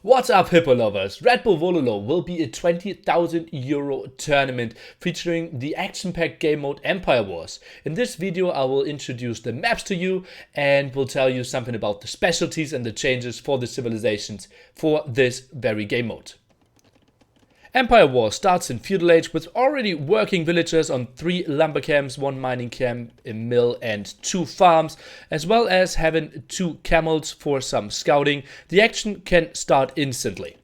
What's up, Hippo lovers? Red Bull Wololo will be a 20,000 euro tournament featuring the action-packed game mode Empire Wars. In this video I will introduce the maps to you and will tell you something about the specialties and the changes for the civilizations for this very game mode. Empire Wars starts in Feudal Age with already working villagers on 3 lumber camps, 1 mining camp, a mill and 2 farms, as well as having 2 camels for some scouting. The action can start instantly.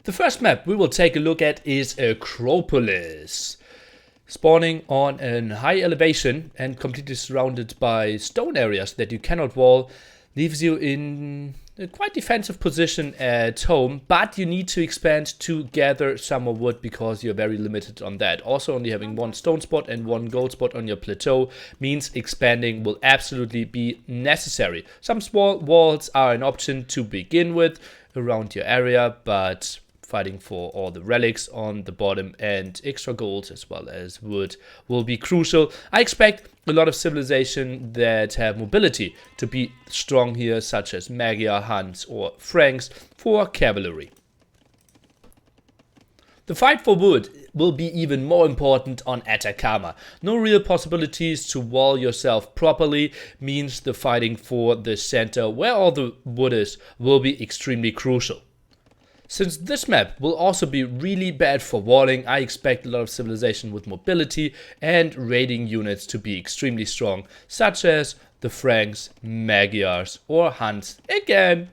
The first map we will take a look at is Acropolis. Spawning on a high elevation and completely surrounded by stone areas that you cannot wall leaves you in a quite defensive position at home, but you need to expand to gather some more wood because you're very limited on that. Also, only having 1 stone spot and 1 gold spot on your plateau means expanding will absolutely be necessary. Some small walls are an option to begin with around your area, but fighting for all the relics on the bottom and extra gold as well as wood will be crucial. I expect a lot of civilization that have mobility to be strong here, such as Magyar, Huns or Franks for cavalry. The fight for wood will be even more important on Atacama. No real possibilities to wall yourself properly means the fighting for the center where all the wood is will be extremely crucial. Since this map will also be really bad for walling, I expect a lot of civilization with mobility and raiding units to be extremely strong, such as the Franks, Magyars or Huns again.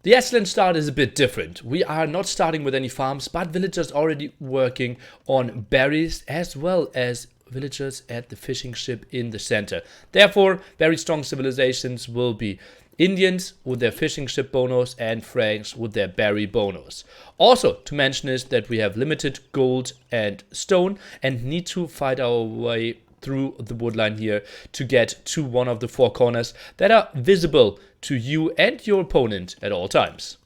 The Iceland start is a bit different. We are not starting with any farms, but villagers already working on berries as well as villagers at the fishing ship in the center. Therefore, very strong civilizations will be Indians with their fishing ship bonus and Franks with their berry bonus. Also to mention is that we have limited gold and stone and need to fight our way through the woodline here to get to one of the 4 corners that are visible to you and your opponent at all times.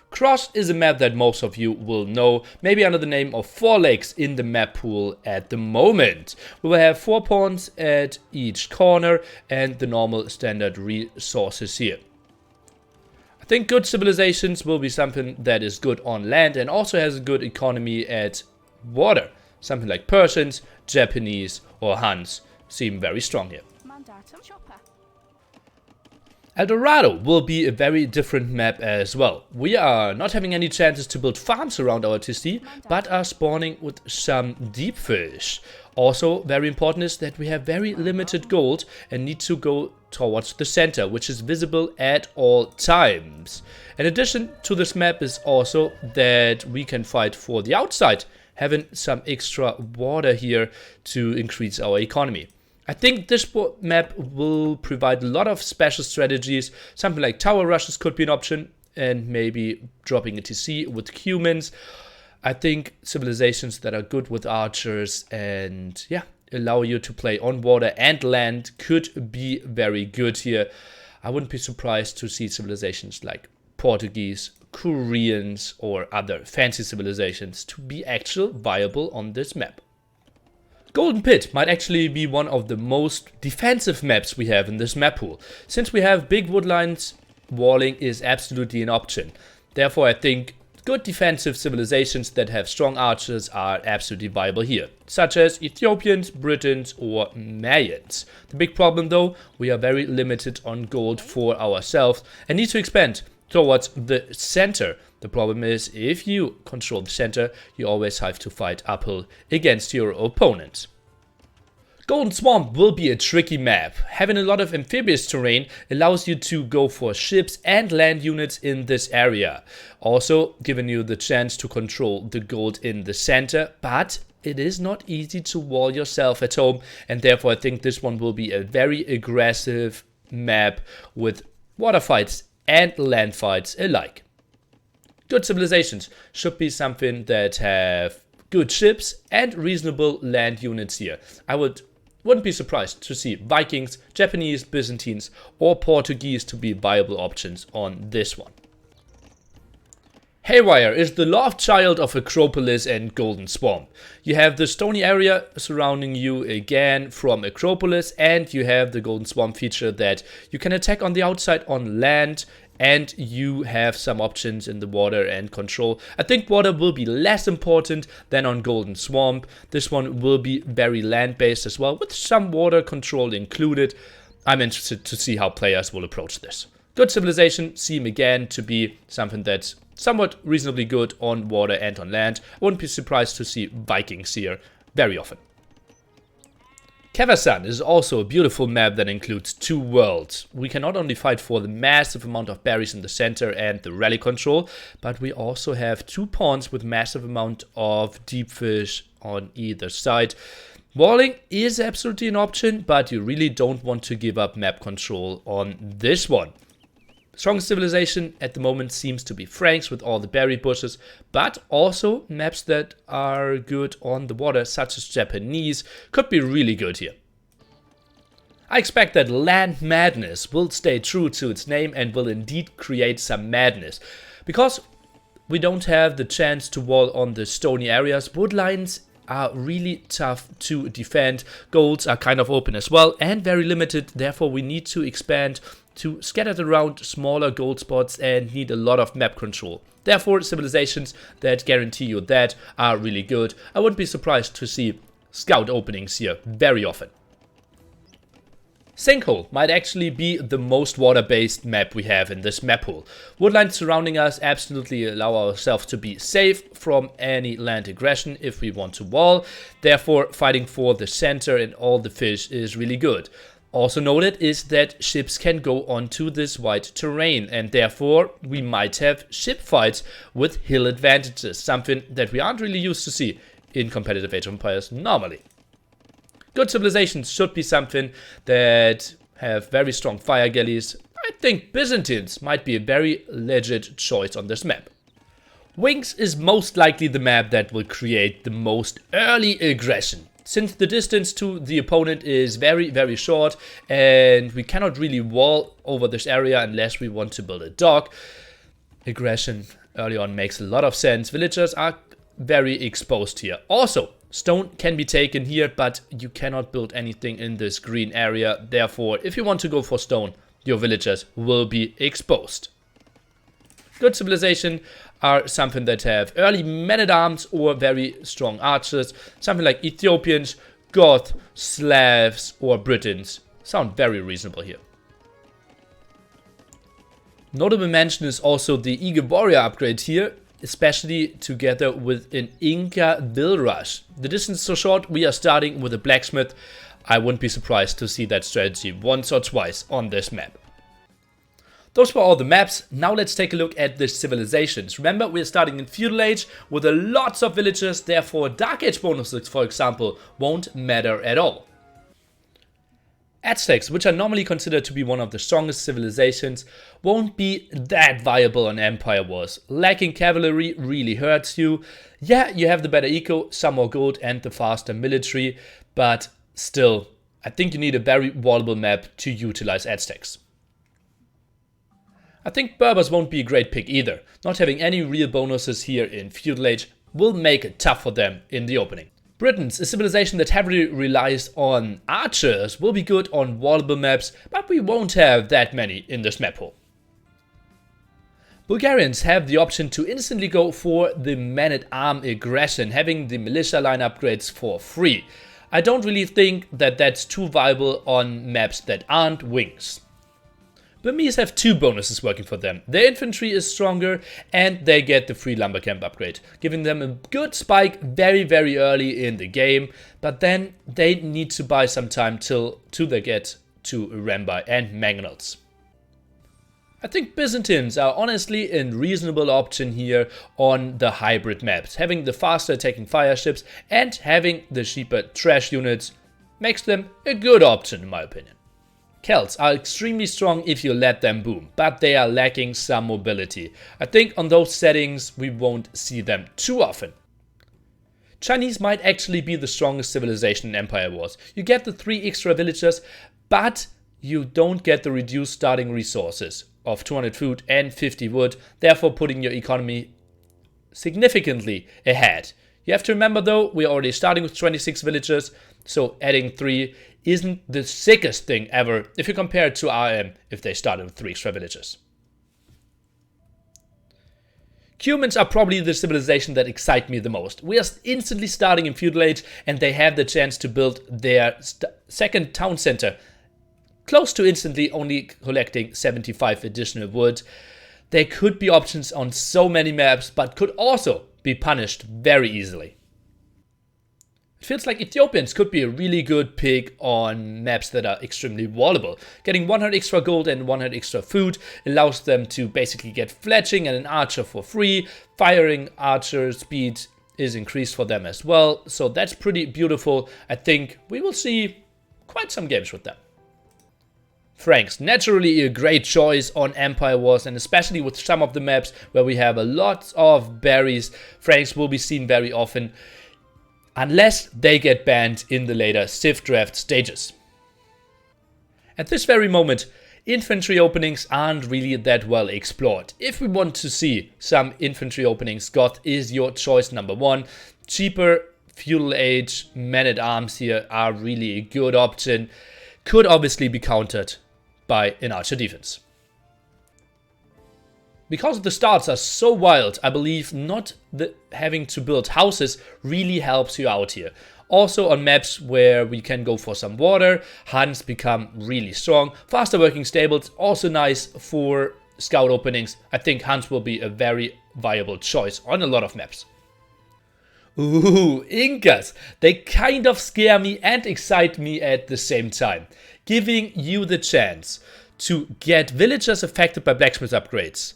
Cross is a map that most of you will know, maybe under the name of 4 lakes in the map pool at the moment. We will have 4 pawns at each corner and the normal standard resources here. I think good civilizations will be something that is good on land and also has a good economy at water. Something like Persians, Japanese or Huns seem very strong here. Eldorado will be a very different map as well. We are not having any chances to build farms around our TC, but are spawning with some deep fish. Also very important is that we have very limited gold and need to go towards the center, which is visible at all times. In addition to this map is also that we can fight for the outside, having some extra water here to increase our economy. I think this map will provide a lot of special strategies. Something like tower rushes could be an option, and maybe dropping a TC with humans. I think civilizations that are good with archers and allow you to play on water and land could be very good here. I wouldn't be surprised to see civilizations like Portuguese, Koreans or other fancy civilizations to be actually viable on this map. Golden Pit might actually be one of the most defensive maps we have in this map pool. Since we have big woodlines, walling is absolutely an option. Therefore, I think good defensive civilizations that have strong archers are absolutely viable here, such as Ethiopians, Britons or Mayans. The big problem though, we are very limited on gold for ourselves and need to expand towards the center. The problem is, if you control the center, you always have to fight uphill against your opponent. Golden Swamp will be a tricky map. Having a lot of amphibious terrain allows you to go for ships and land units in this area. Also giving you the chance to control the gold in the center, but it is not easy to wall yourself at home, and therefore I think this one will be a very aggressive map with water fights and land fights alike. Good civilizations should be something that have good ships and reasonable land units here. I wouldn't be surprised to see Vikings, Japanese, Byzantines or Portuguese to be viable options on this one. Haywire is the love child of Acropolis and Golden Swamp. You have the stony area surrounding you again from Acropolis, and you have the Golden Swamp feature that you can attack on the outside on land, and you have some options in the water and control. I think water will be less important than on Golden Swamp. This one will be very land-based as well, with some water control included. I'm interested to see how players will approach this. Good civilization seem again to be something that's somewhat reasonably good on water and on land. I wouldn't be surprised to see Vikings here very often. Cabazon is also a beautiful map that includes 2 worlds. We can not only fight for the massive amount of berries in the center and the rally control, but we also have 2 ponds with massive amount of deep fish on either side. Walling is absolutely an option, but you really don't want to give up map control on this one. Strongest civilization at the moment seems to be Franks with all the berry bushes, but also maps that are good on the water, such as Japanese, could be really good here. I expect that Land Madness will stay true to its name and will indeed create some madness. Because we don't have the chance to wall on the stony areas, wood lines are really tough to defend. Golds are kind of open as well and very limited, therefore we need to expand to scattered around smaller gold spots and need a lot of map control. Therefore, civilizations that guarantee you that are really good. I wouldn't be surprised to see scout openings here very often. Sinkhole might actually be the most water-based map we have in this map pool. Woodlines surrounding us absolutely allow ourselves to be safe from any land aggression if we want to wall. Therefore, fighting for the center and all the fish is really good. Also noted is that ships can go onto this wide terrain, and therefore we might have ship fights with hill advantages, something that we aren't really used to see in competitive Age of Empires normally. Good civilizations should be something that have very strong fire galleys. I think Byzantines might be a very legit choice on this map. Wings is most likely the map that will create the most early aggression, since the distance to the opponent is very short and we cannot really wall over this area unless we want to build a dock. Aggression early on makes a lot of sense. Villagers are very exposed here. Also, stone can be taken here, but you cannot build anything in this green area. Therefore, if you want to go for stone, your villagers will be exposed. Good civilization are something that have early men-at-arms or very strong archers. Something like Ethiopians, Goths, Slavs or Britons sound very reasonable here. Notable mention is also the Eager Warrior upgrade here, especially together with an Inca Bill Rush. The distance is so short, we are starting with a blacksmith. I wouldn't be surprised to see that strategy once or twice on this map. Those were all the maps. Now let's take a look at the civilizations. Remember, we're starting in Feudal Age with a lots of villages, therefore Dark Age bonuses, for example, won't matter at all. Aztecs, which are normally considered to be one of the strongest civilizations, won't be that viable on Empire Wars. Lacking cavalry really hurts you. Yeah, you have the better eco, some more gold and the faster military, but still, I think you need a very wallable map to utilize Aztecs. I think Berbers won't be a great pick either. Not having any real bonuses here in Feudal Age will make it tough for them in the opening. Britons, a civilization that heavily relies on archers, will be good on wallable maps, but we won't have that many in this map pool. Bulgarians have the option to instantly go for the man-at-arm aggression, having the militia line upgrades for free. I don't really think that that's too viable on maps that aren't wings. Burmese have 2 bonuses working for them. Their infantry is stronger and they get the free lumber camp upgrade, giving them a good spike very early in the game, but then they need to buy some time till they get to Remba and Mangonels. I think Byzantines are honestly a reasonable option here on the hybrid maps. Having the faster attacking fire ships and having the cheaper trash units makes them a good option in my opinion. Celts are extremely strong if you let them boom, but they are lacking some mobility. I think on those settings we won't see them too often. Chinese might actually be the strongest civilization in Empire Wars. You get the 3 extra villagers, but you don't get the reduced starting resources of 200 food and 50 wood, therefore putting your economy significantly ahead. You have to remember though, we're already starting with 26 villagers, so adding 3 isn't the sickest thing ever if you compare it to RM if they started with 3 extra villagers. Humans are probably the civilization that excite me the most. We are instantly starting in Feudal Age and they have the chance to build their second town center close to instantly, only collecting 75 additional wood. There could be options on so many maps, but could also be punished very easily. It feels like Ethiopians could be a really good pick on maps that are extremely wallable. Getting 100 extra gold and 100 extra food allows them to basically get fletching and an archer for free. Firing archer speed is increased for them as well, so that's pretty beautiful. I think we will see quite some games with them. Franks, naturally a great choice on Empire Wars, and especially with some of the maps where we have a lot of berries, Franks will be seen very often, unless they get banned in the later Civ draft stages. At this very moment, infantry openings aren't really that well explored. If we want to see some infantry openings, Goth is your choice number 1. Cheaper Feudal Age men-at-arms here are really a good option. Could obviously be countered by an archer defense. Because the starts are so wild, I believe not having to build houses really helps you out here. Also on maps where we can go for some water, Huns become really strong. Faster working stables, also nice for scout openings. I think Huns will be a very viable choice on a lot of maps. Ooh, Incas! They kind of scare me and excite me at the same time. Giving you the chance to get villagers affected by blacksmith upgrades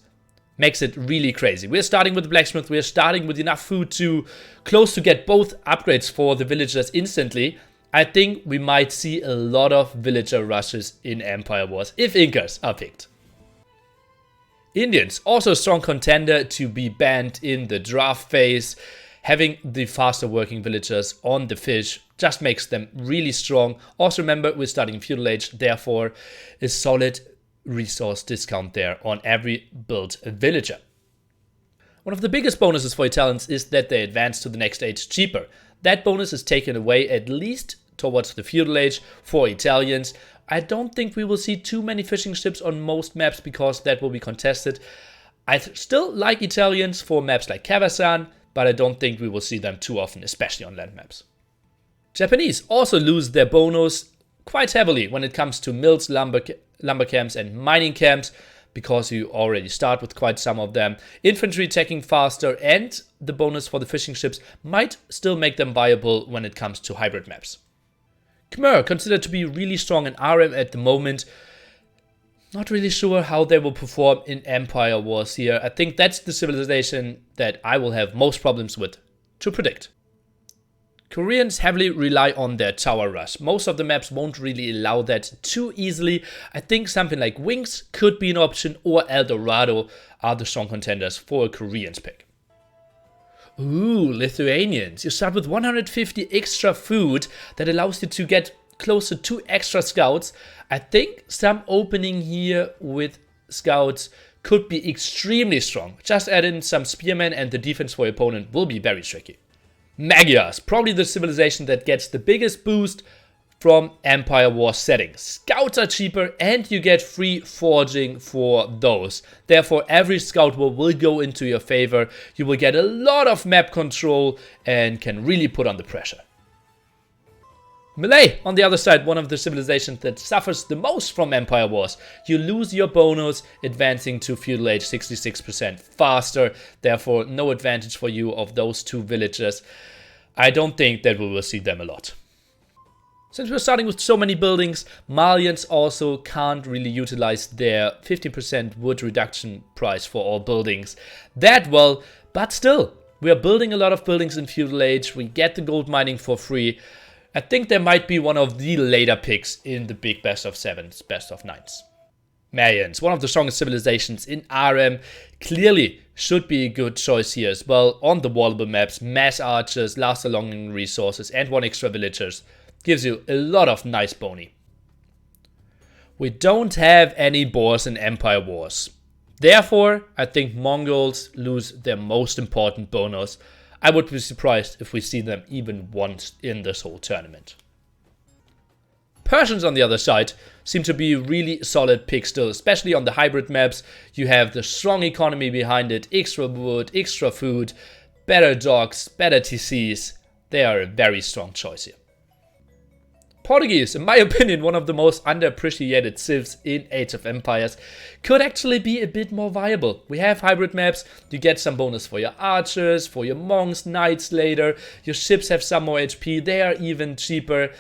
makes it really crazy. We're starting with the blacksmith, we're starting with enough food to close to get both upgrades for the villagers instantly. I think we might see a lot of villager rushes in Empire Wars if Incas are picked. Indians, also a strong contender to be banned in the draft phase. Having the faster working villagers on the fish just makes them really strong. Also remember, we're starting Feudal Age, therefore a solid resource discount there on every built villager. One of the biggest bonuses for Italians is that they advance to the next age cheaper. That bonus is taken away at least towards the Feudal Age for Italians. I don't think we will see too many fishing ships on most maps because that will be contested. I still like Italians for maps like Cabazon, but I don't think we will see them too often, especially on land maps. Japanese also lose their bonus quite heavily when it comes to mills, lumber camps and mining camps, because you already start with quite some of them. Infantry attacking faster and the bonus for the fishing ships might still make them viable when it comes to hybrid maps. Khmer, considered to be really strong in RM at the moment. Not really sure how they will perform in Empire Wars here. I think that's the civilization that I will have most problems with to predict. Koreans heavily rely on their tower rush. Most of the maps won't really allow that too easily. I think something like Wings could be an option, or Eldorado are the strong contenders for a Koreans pick. Ooh, Lithuanians. You start with 150 extra food that allows you to get close to 2 extra scouts. I think some opening here with scouts could be extremely strong. Just add in some spearmen and the defense for your opponent will be very tricky. Magyars, probably the civilization that gets the biggest boost from Empire War settings. Scouts are cheaper and you get free forging for those. Therefore, every scout will go into your favor. You will get a lot of map control and can really put on the pressure. Malay, on the other side, one of the civilizations that suffers the most from Empire Wars. You lose your bonus advancing to Feudal Age 66% faster, therefore no advantage for you of those 2 villagers. I don't think that we will see them a lot. Since we're starting with so many buildings, Malians also can't really utilize their 50% wood reduction price for all buildings that well, but still, we are building a lot of buildings in Feudal Age, we get the gold mining for free. I think there might be one of the later picks in the big best of 7s, best of 9s. Mayans, one of the strongest civilizations in RM, clearly should be a good choice here as well. On the wallable maps, mass archers, last along resources and 1 extra villagers gives you a lot of nice boni. We don't have any boars in Empire Wars, Therefore, I think Mongols lose their most important bonus. I would be surprised if we see them even once in this whole tournament. Persians, on the other side, seem to be a really solid pick still, especially on the hybrid maps. You have the strong economy behind it, extra wood, extra food, better dogs, better TCs. They are a very strong choice here. Portuguese, in my opinion, one of the most underappreciated civs in Age of Empires, could actually be a bit more viable. We have hybrid maps, you get some bonus for your archers, for your monks, knights later, your ships have some more HP, they are even cheaper.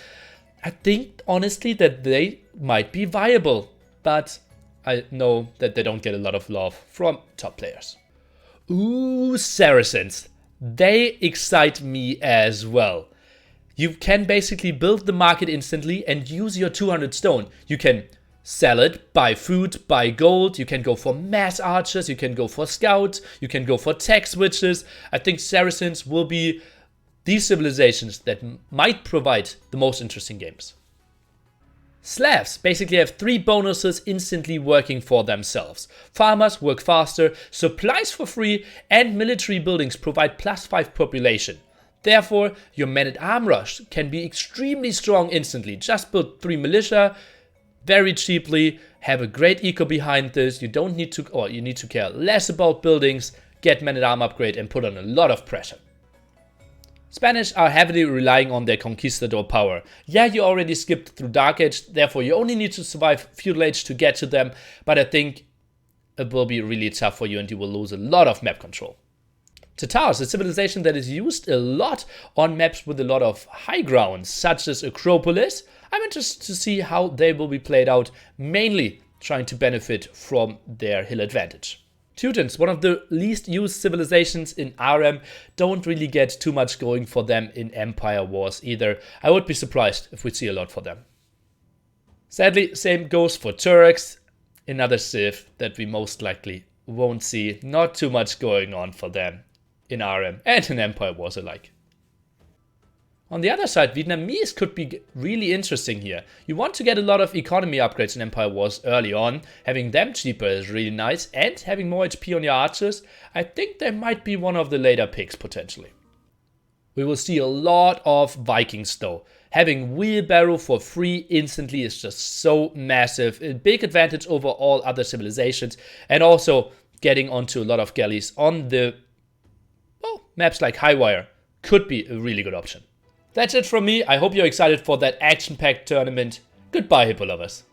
I think, honestly, that they might be viable, but I know that they don't get a lot of love from top players. Ooh, Saracens. They excite me as well. You can basically build the market instantly and use your 200 stone. You can sell it, buy food, buy gold, you can go for mass archers, you can go for scouts, you can go for tech switches. I think Saracens will be these civilizations that might provide the most interesting games. Slavs basically have 3 bonuses instantly working for themselves. Farmers work faster, supplies for free, and military buildings provide +5 population. Therefore, your men-at-arms rush can be extremely strong instantly. Just build 3 militia very cheaply, have a great eco behind this. You don't need to, or you need to care less about buildings, get men-at-arms upgrade, and put on a lot of pressure. Spanish are heavily relying on their conquistador power. Yeah, you already skipped through Dark Age, therefore you only need to survive Feudal Age to get to them, but I think it will be really tough for you and you will lose a lot of map control. Tatars, a civilization that is used a lot on maps with a lot of high ground, such as Acropolis. I'm interested to see how they will be played out, mainly trying to benefit from their hill advantage. Teutons, one of the least used civilizations in RM, don't really get too much going for them in Empire Wars either. I would be surprised if we see a lot for them. Sadly, same goes for Turks, another civ that we most likely won't see. Not too much going on for them in RM and in Empire Wars alike. On the other side, Vietnamese could be really interesting here. You want to get a lot of economy upgrades in Empire Wars early on. Having them cheaper is really nice, and having more HP on your archers, I think they might be one of the later picks potentially. We will see a lot of Vikings though. Having wheelbarrow for free instantly is just so massive. A big advantage over all other civilizations, and also getting onto a lot of galleys on the maps like Haywire could be a really good option. That's it from me. I hope you're excited for that action-packed tournament. Goodbye, Hippo lovers.